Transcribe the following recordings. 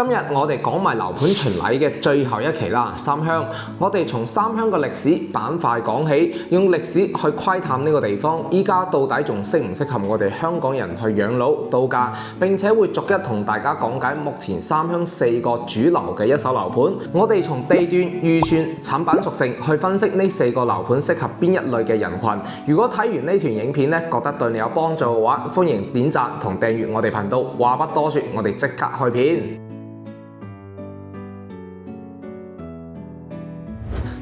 今日我哋講埋樓盤巡禮嘅最後一期啦，三鄉。我哋從三鄉嘅歷史板塊講起，用歷史去窺探呢個地方，依家到底仲適唔適合我哋香港人去養老度假？並且會逐一同大家講解目前三鄉4個主流嘅一手樓盤。我哋從地段、預算、產品屬性去分析呢4個樓盤適合邊一類嘅人群。如果睇完呢段影片咧，覺得對你有幫助嘅話，歡迎點讚同訂閱我哋頻道。話不多說，我哋即刻開片。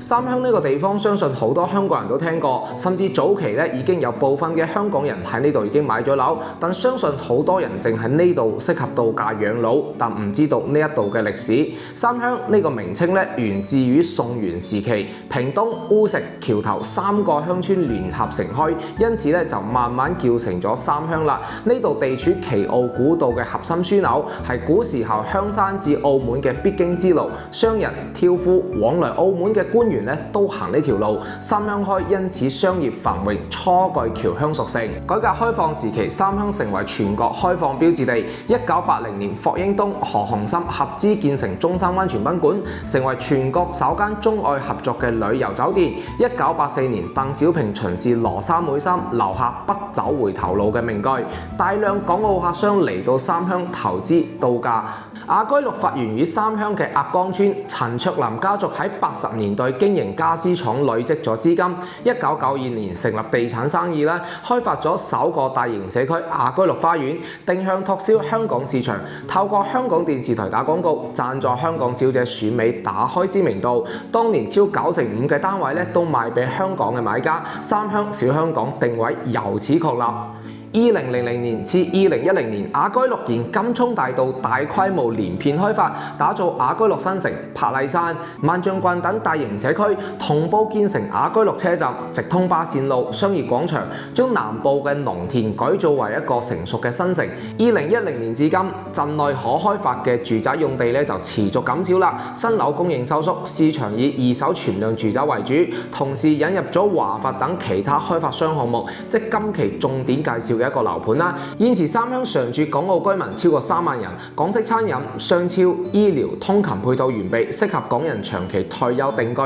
三鄉呢個地方，相信好多香港人都聽過，甚至早期咧已經有部分嘅香港人喺呢度已經買咗樓，但相信好多人淨喺呢度適合度假養老，但唔知道呢一度嘅歷史。三鄉呢個名稱咧源自於宋元時期，屏東、烏石、橋頭3個鄉村聯合城區，因此咧就慢慢叫成咗三鄉啦。呢度地處奇澳古道嘅核心樞紐，係古時候香山至澳門嘅必經之路，商人、挑夫往來澳門嘅官員都行呢條路，三鄉區因此商業繁榮，初具僑鄉屬性。改革開放時期，三鄉成為全國開放標誌地。1980年，霍英東、何鴻燊合資建成中山灣泉賓館，成為全國首間中外合作嘅旅遊酒店。1984年，鄧小平巡視羅山妹山，留下不走回頭路嘅名句。大量港澳客商嚟到三鄉投資度假。雅居樂發源於三鄉嘅鴨崗村，陳卓林家族喺80年代經營家私廠累積咗資金，1992年成立地產生意啦，開發咗首個大型社區雅居樂花園，定向拓銷香港市場，透過香港電視台打廣告，贊助香港小姐選美，打開知名度。當年超95%嘅單位都賣俾香港嘅買家，三鄉小香港定位由此確立。2000年至2010年，雅居樂沿金涌大道大規模連片開發，打造雅居樂新城、柏麗山、萬象郡等大型社區，同步建成雅居樂車站、直通巴線路、商業廣場，將南部嘅農田改造為一個成熟嘅新城。2010年至今，鎮內可開發嘅住宅用地就持續減少啦，新樓供應收縮，市場以二手存量住宅為主，同時引入咗華發等其他開發商項目，即今期重點介紹嘅一個樓盤啦。現時三鄉常住港澳居民超過3萬人，港式餐飲、商超、醫療、通勤配套完備，適合港人長期退休定居。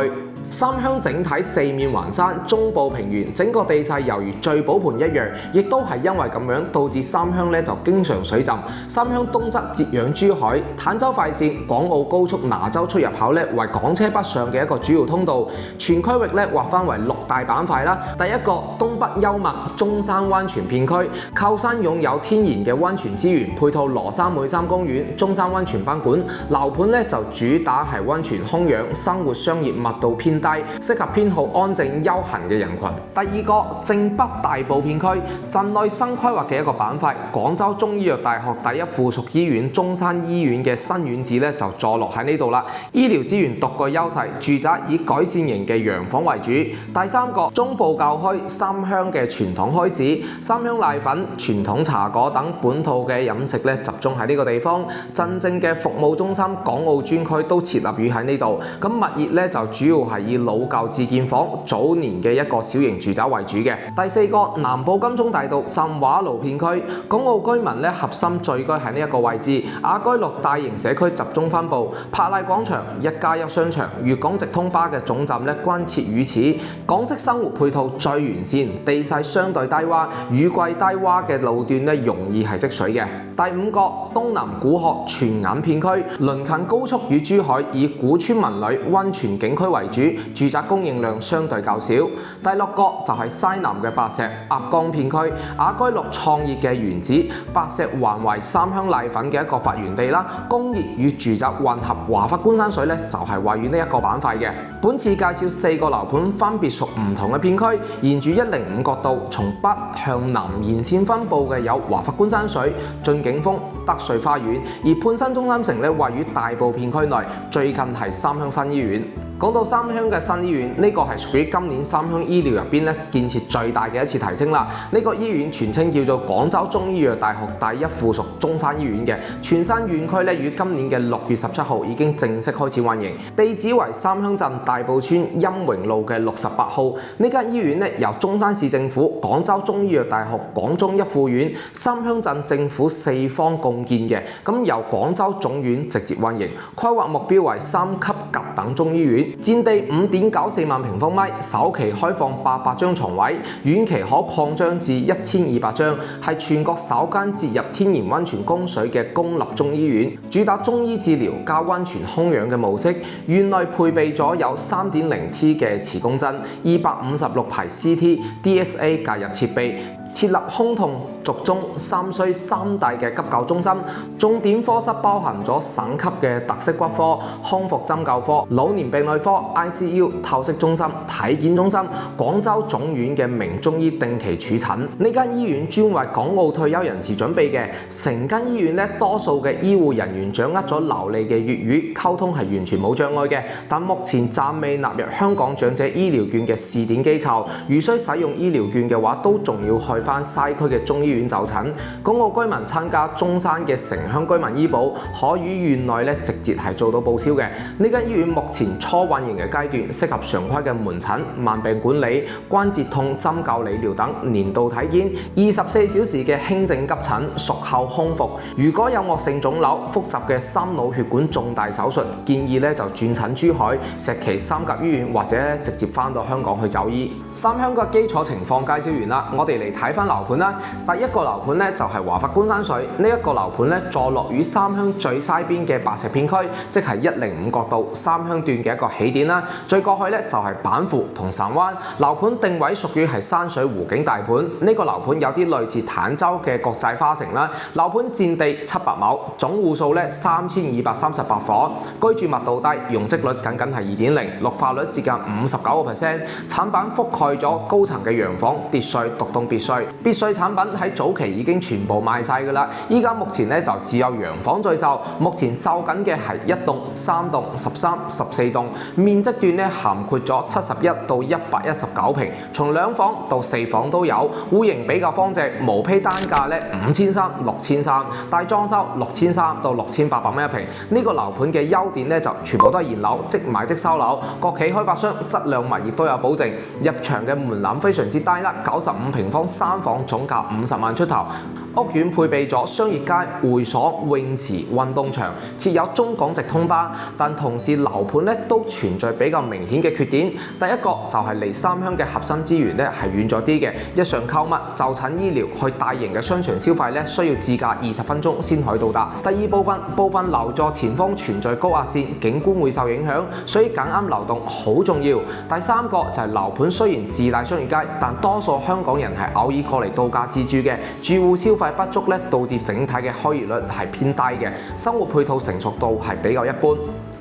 三鄉整體四面環山，中部平原，整個地勢猶如聚寶盆一樣，亦都係因為咁樣導致三鄉就經常水浸。三鄉東側接壤珠海，坦洲快線、港澳高速拿州出入口為港車北上嘅一個主要通道。全區域劃分為6大板塊啦。第一個東北幽默中山灣泉片區，靠山擁有天然嘅溫泉資源，配套羅山妹山公園、中山灣泉賓館。樓盤就主打係溫泉空養，生活商業密度偏低，適合偏好安靜休閒嘅人群。第二個正北大埔片區，鎮內新規劃嘅一個板塊，廣州中醫藥大學第一附屬醫院中山醫院嘅新院址就坐落喺呢度啦。醫療資源獨具優勢，住宅以改善型嘅洋房為主。第三個中部教區三鄉嘅傳統墟市，三鄉瀨粉、傳統茶果等本土嘅飲食集中喺呢個地方。真正嘅服務中心、港澳專區都設立於喺呢度。咁物業就主要係以老舊自建房、早年嘅一個小型住宅為主嘅。第四個南部金鐘大道浸華路片區，港澳居民核心聚居喺呢一個位置。雅居樂大型社區集中分佈，柏麗廣場、1+1商場、粵港直通巴嘅總站關設於此。港式生活配套最完善，地勢相對低窪，雨季低窪嘅路段容易係積水嘅。第五個東南古鶴泉眼片區，鄰近高速與珠海，以古村文旅、溫泉景區為主，住宅供應量相對較少。第六個就係西南嘅白石鴨崗片區，雅居樂創業嘅原址，白石環為三鄉瀨粉嘅一個發源地啦。工業與住宅混合，華發觀山水就係位於呢一個板塊嘅。本次介紹4個樓盤，分別屬唔同嘅片區，沿住105角度從北向南沿線分佈嘅有華發觀山水、駿景峰、德瑞花園，而泮新中心城位於大埔片區內，最近係三鄉新醫院。講到三鄉嘅新醫院，呢個係屬於今年三鄉醫療入邊咧建設最大嘅一次提升啦。呢個醫院全稱叫做廣州中醫藥大學第一附屬中山醫院嘅，全新院區咧於今年嘅6月17號已經正式開始運營，地址為三鄉鎮大埔村欽榮路嘅68號。呢間醫院咧由中山市政府、廣州中醫藥大學廣中一附院、三鄉鎮政府4方共建嘅，咁由廣州總院直接運營，規劃目標為3級甲等中醫院。佔地5.94萬平方米，首期開放800張床位，院期可擴張至1200張，係全國首間接入天然溫泉供水嘅公立中醫院，主打中醫治療加溫泉空氧嘅模式。院內配備咗有 3.0T 嘅磁共振、256排 CT、DSA 介入設備。設立胸痛、卒中、三衰3大嘅急救中心，重點科室包含咗省級嘅特色骨科、康復針灸科、老年病內科、ICU、透析中心、體檢中心、廣州總院嘅名中醫定期處診。呢間醫院專為港澳退休人士準備嘅，成間醫院咧多數嘅醫護人員掌握咗流利嘅粵語，溝通係完全冇障礙嘅。但目前暫未納入香港長者醫療券嘅試點機構，如需使用醫療券嘅話，都仲要去翻西區嘅中醫院就診。港澳居民參加中山嘅城鄉居民醫保，可於院內咧直接係做到報銷嘅。呢間醫院目前初運營嘅階段，適合常規嘅門診、慢病管理、關節痛、針灸理療等年度體檢，24小時嘅輕症急診，術後康復。如果有惡性腫瘤、複雜嘅心腦血管重大手術，建議咧就轉診珠海、石岐三甲醫院，或者直接翻到香港去就醫。三鄉嘅基礎情況介紹完啦，我哋嚟睇翻樓盤啦。第一個樓盤咧就係華發觀山水，呢一個樓盤咧坐落於三鄉最西邊嘅白石片區，即係105角道三鄉段嘅一個起點啦。再過去咧就係板湖同神灣。樓盤定位屬於係山水湖景大盤，呢個樓盤有啲類似坦洲嘅國際花城啦。樓盤佔地700畝，總戶數咧3238伙，居住密度低，容積率僅係2.0，綠化率接近59%。產品覆蓋咗高層嘅洋房、別墅、獨棟別墅。別墅產品喺早期已經全部賣晒㗎啦，依家目前咧就只有洋房在售。目前售緊嘅係1棟、3棟、13、14棟，面積段咧涵括咗71到119平，從2房到4房都有。戶型比較方正，毛坯單價咧5300、6300，大裝修6300到6800蚊一平。呢個樓盤嘅優點咧就全部都係現樓，即買即收樓。國企開發商質量物業都有保證，入場嘅門檻非常之低啦，95平方3房總價50萬出頭。屋苑配備咗商業街、會所、泳池、運動場，設有中港直通巴。但同時樓盤咧都存在比較明顯嘅缺點。第一個就係離三鄉嘅核心資源咧係遠咗啲嘅，日常購物、就診醫療、去大型嘅商場消費咧需要自駕20分鐘先可以到達。第二部分樓座前方存在高壓線，景觀會受影響，所以揀啱流動好重要。第三個就係樓盤雖然自帶商業街，但多數香港人係偶爾過嚟度假自住嘅，住戶消費不足咧，導致整體嘅開業率係偏低嘅，生活配套成熟度係比較一般。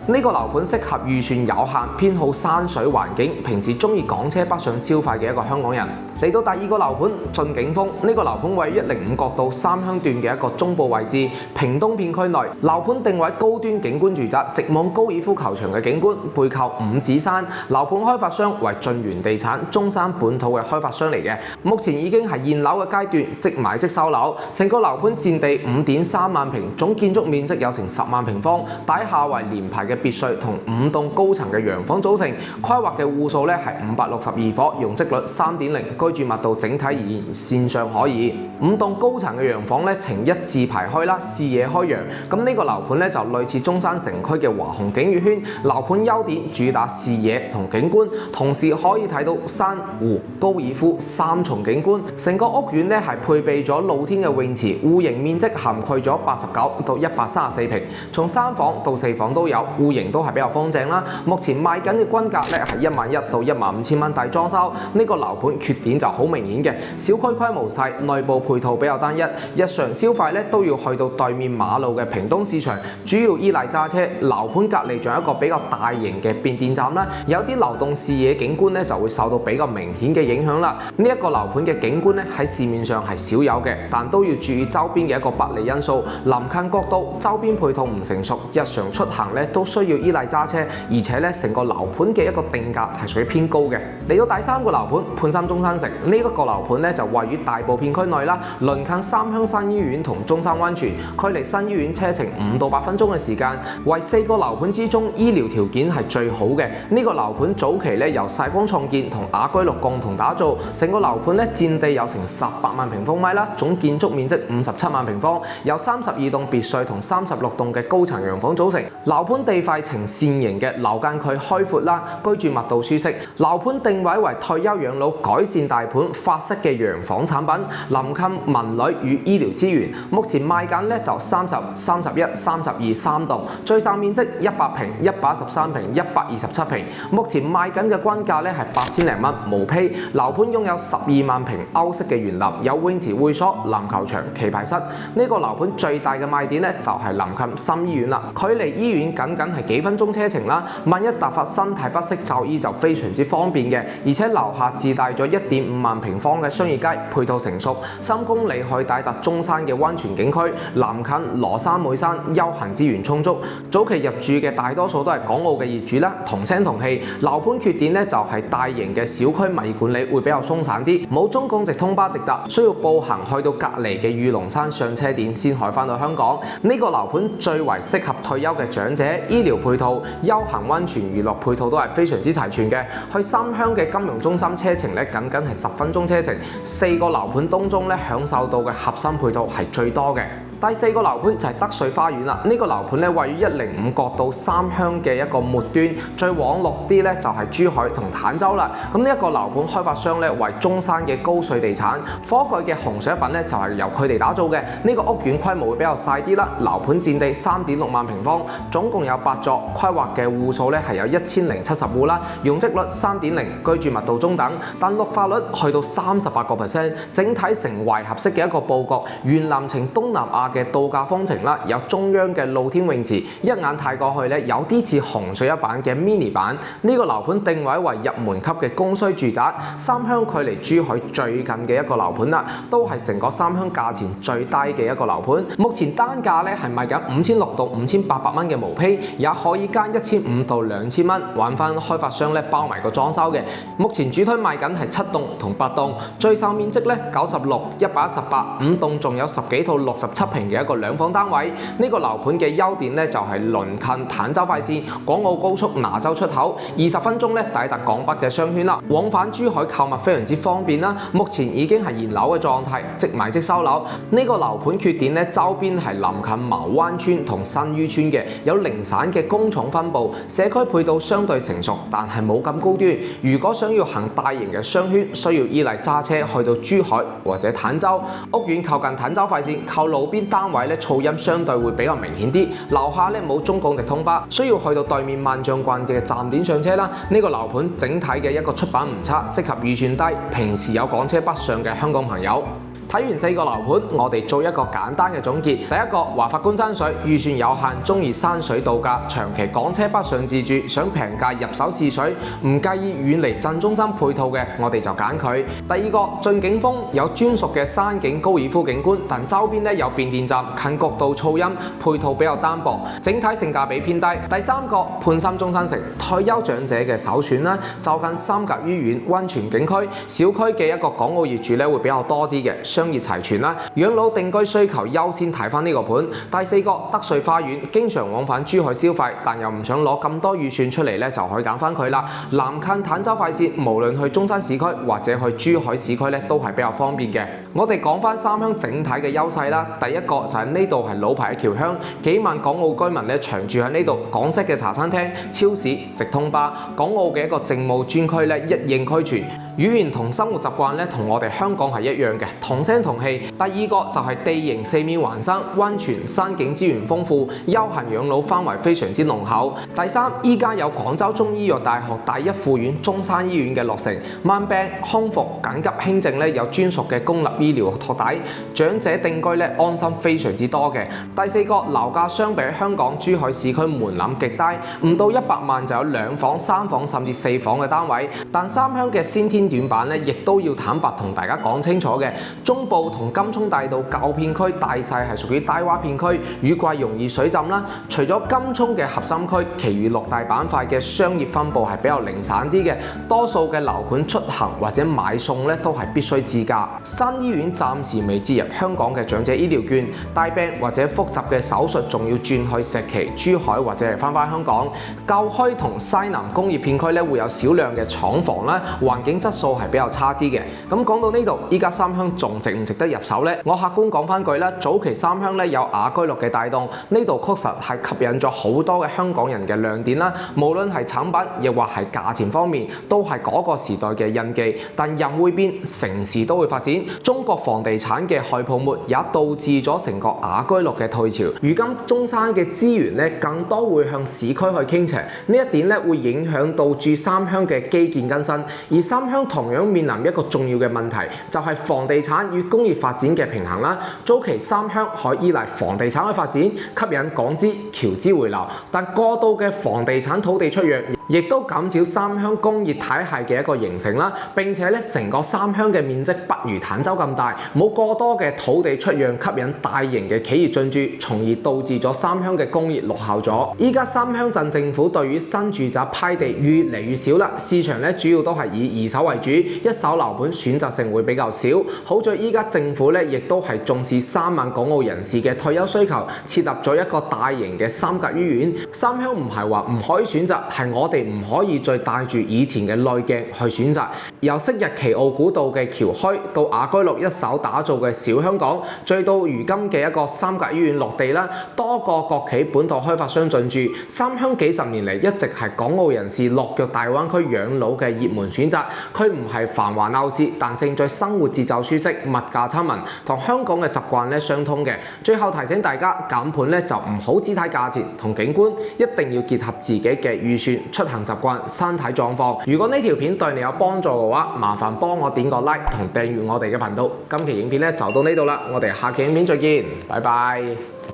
呢個樓盤適合預算有限、偏好山水環境、平時中意港車北上消費嘅一個香港人。嚟到第二個樓盤駿景峰，呢個樓盤位於105角道三鄉段嘅一個中部位置，屏東片區內。樓盤定位高端景觀住宅，直望高爾夫球場嘅景觀，背靠五指山。樓盤開發商為晉源地產，中山本土嘅開發商嚟嘅，目前已經係現樓嘅階段，即買即收樓。成個樓盤佔地5.3萬平，總建築面積有成10萬平方，底下為連排嘅別墅同5棟高層嘅洋房組成，規劃嘅戶數咧係562伙，容積率3.0，居住密度整體而言線上可以。5棟高層嘅洋房咧呈一字排開啦，視野開揚。咁呢個樓盤咧就類似中山城區嘅華虹景悅圈。樓盤優點主打視野同景觀，同時可以睇到山湖、高爾夫3重景觀。成個屋苑咧係配備咗露天嘅泳池，戶型面積涵蓋咗89到134平，從3房到4房都有。戶型都係比較方正啦。目前賣緊嘅均價咧係11000到15000蚊，大裝修。呢個樓盤缺點就好明顯嘅，小區規模細，內部配配套比較單一，日常消費咧都要去到對面馬路嘅屏東市場，主要依賴揸車。樓盤隔離仲有一個比較大型嘅變電站啦，有啲流動視野景觀咧就會受到比較明顯嘅影響啦。呢一個樓盤嘅景觀咧喺市面上係少有嘅，但都要注意周邊嘅一個不利因素。臨近國道，周邊配套唔成熟，日常出行咧都需要依賴揸車，而且咧成個樓盤嘅一個定價係屬於偏高嘅。嚟到第三個樓盤半山中山城，呢一個樓盤咧就位於大埔片區內啦，鄰近三鄉新醫院同中山灣泉，距離新醫院車程5到8分鐘嘅時間，為4個樓盤之中醫療條件係最好嘅。呢個樓盤早期咧由世光創建同雅居樂共同打造，成個樓盤咧佔地有成18萬平方米啦，總建築面積57萬平方，由32棟別墅同36棟嘅高層洋房組成。樓盤地塊呈扇形嘅，樓間距開闊啦，居住密度舒適。樓盤定位為退休養老改善大盤法式嘅洋房產品，臨近文旅與醫療資源。目前賣緊咧就30、31、32三棟，最售面積100平、113平、127平。目前賣緊嘅均價咧係8000零蚊，無批。樓盤擁有12萬平歐式嘅園林，有泳池、會所、籃球場、棋牌室。呢個樓盤最大嘅賣點咧就係臨近新醫院啦，距離醫院僅係幾分鐘車程啦。萬一突發身體不適就醫就非常之方便嘅，而且樓下自帶咗1.5萬平方嘅商業街，配套成熟，3公里可以抵達中山嘅溫泉景區，臨近羅山妹山，休閒資源充足。早期入住嘅大多數都係港澳嘅業主啦，同聲同氣。樓盤缺點咧就係大型嘅小區物業管理會比較鬆散啲，冇中港直通巴直達，需要步行去到隔離嘅御龍山上車點先可以翻到香港。呢個樓盤最為適合退休嘅長者，醫療配套、休閒溫泉娛樂配套都係非常之齊全嘅。去三鄉嘅金融中心車程咧僅係10分鐘車程，4個樓盤當中咧享受到嘅核心配套係最多嘅。第4個樓盤就係德萃花園啦，呢個樓盤咧位於105國道三鄉嘅一個末端，最往落啲咧就係珠海同坦洲啦。咁呢一個樓盤開發商咧為中山嘅高水地產，火炬嘅洪水品咧就係由佢哋打造嘅。呢個屋苑規模會比較細啲啦，樓盤佔地3.6萬平方，總共有8座，規劃嘅戶數咧係有1070戶啦，容積率3.0，居住密度中等，但綠化率去到38%，整體成圍合式嘅一個佈局，園林呈東南亞嘅度假風情啦，有中央嘅露天泳池，一眼睇過去咧有啲似洪水一版嘅 mini 版。呢個樓盤定位為入門級嘅供需住宅，三鄉距離珠海最近嘅一個樓盤啦，都係成個三鄉價錢最低嘅一個樓盤。目前單價咧係賣緊5600到5800蚊嘅毛坯，也可以加1500到2000蚊，玩翻開發商咧包埋個裝修嘅。目前主推賣緊係7棟同8棟，最售面積咧96、118，5棟仲有10幾套67平嘅一個兩房單位。呢個樓盤嘅優點咧就係鄰近坦洲快線、港澳高速拿州出口，20分鐘咧抵達港北嘅商圈啦，往返珠海購物非常之方便啦。目前已經係現樓嘅狀態，即買即收樓。呢個樓盤缺點咧周邊係臨近茅灣村同新余村嘅，有零散嘅工廠分佈，社區配套相對成熟，但係冇咁高端。如果想要行大型嘅商圈，需要依賴揸車去到珠海或者坦洲。屋苑靠近坦洲快線，靠路邊單位咧噪音相對會比較明顯啲。樓下咧冇中港直通巴，需要去到對面萬象郡嘅站點上車啦。呢個樓盤整體嘅一個出版唔差，適合預算低、平時有港車北上嘅香港朋友。睇完4個樓盤，我哋做一個簡單嘅總結。第一個，華發觀山水，預算有限，中意山水度假，長期港車北上自住，想平價入手試水，唔介意遠離鎮中心配套嘅，我哋就揀佢。第二個，駿景峰有專屬嘅山景高爾夫景觀，但周邊咧有變電站，近國道噪音，配套比較單薄，整體性價比偏低。第三個，半山中山城，退休長者嘅首選啦，就近三甲醫院、溫泉景區，小區嘅一個港澳業主咧會比較多啲嘅。商業齊全啦，養老定居需求優先睇翻呢個盤。第4個，德萃花園，經常往返珠海消費，但又唔想攞咁多預算出嚟咧，就可以揀翻佢啦。南近坦洲快線，無論去中山市區或者去珠海市區咧，都係比較方便嘅。我哋講翻三鄉整體嘅優勢啦。第一個就係呢度係老牌嘅僑鄉，幾萬港澳居民咧長住喺呢度，港式嘅茶餐廳、超市、直通巴，港澳嘅一個政務專區咧一應俱全。語言同生活習慣咧同我哋香港係一樣嘅，同聲同氣。第二個就係地形四面環山，溫泉山景資源豐富，休閒養老氛圍非常之濃厚。第三，依家有廣州中醫藥大學第一附院中山醫院嘅落成，慢病康復緊急輕症咧有專屬嘅公立醫療托底，長者定居咧安心非常之多嘅。第四個，樓價相比香港珠海市區門檻極低，唔到100萬就有2房、3房甚至4房嘅單位。但三鄉嘅先天短板咧，亦都要坦白同大家講清楚嘅。中部同金涌大道舊片區大細係屬於低窪片區，雨季容易水浸啦。除咗金涌嘅核心區，其餘6大板塊嘅商業分佈係比較零散啲嘅，多數嘅樓盤出行或者買餸咧都係必須自駕。新醫院暫時未置入香港嘅長者醫療券，大病或者複雜嘅手術仲要轉去石岐、珠海或者係翻香港。舊墟同西南工業片區咧會有少量嘅廠房啦，環境質素係比較差啲嘅。咁講到呢度，依家三鄉仲值唔值得入手呢？我客觀講翻句啦，早期三鄉咧有雅居樂嘅帶動，呢度確實係吸引咗好多嘅香港人嘅亮點啦。無論係產品亦或係價錢方面，都係嗰個時代嘅印記。但人會變，城市都會發展。中國房地產嘅去泡沫也導致咗成個雅居樂嘅退潮。如今中山嘅資源咧更多會向市區去傾斜，呢一點咧會影響到住三鄉嘅基建更新。而三鄉同樣面臨一個重要嘅問題，就係房地產與工業發展嘅平衡啦。早期三鄉可依賴房地產去發展，吸引港資、僑資回流，但過度嘅房地產土地出讓，亦都減少三鄉工業體系嘅一個形成啦。並且咧，成個三鄉嘅面積不如坦洲咁大，冇過多嘅土地出讓吸引大型嘅企業進駐，從而導致咗三鄉嘅工業落後咗。依家三鄉鎮政府對於新住宅批地越嚟越少啦，市場咧主要都係以二手為主，一手樓盤選擇性會比較少。好在依家政府咧亦都係重視3萬港澳人士嘅退休需求，設立咗一個大型嘅3甲醫院。三鄉唔係話唔可以選擇，係我哋唔可以再帶住以前嘅濾鏡去選擇。由昔日奇奧古道嘅僑墟到雅居樂一手打造嘅小香港，再到如今嘅一個3甲醫院落地啦，多個國企本土開發商進駐，三鄉幾十年嚟一直係港澳人士落腳大灣區養老嘅熱門選擇。佢唔係繁華鬧市，但勝在生活節奏舒適、物價親民，同香港嘅習慣咧相通嘅。最後提醒大家，揀盤咧就唔好只睇價錢同景觀，一定要結合自己嘅預算、出行習慣、身體狀況。如果呢條片對你有幫助嘅話，麻煩幫我點個 like 同訂閱我哋嘅頻道。今期影片咧就到呢度啦，我哋下期影片再見，拜拜。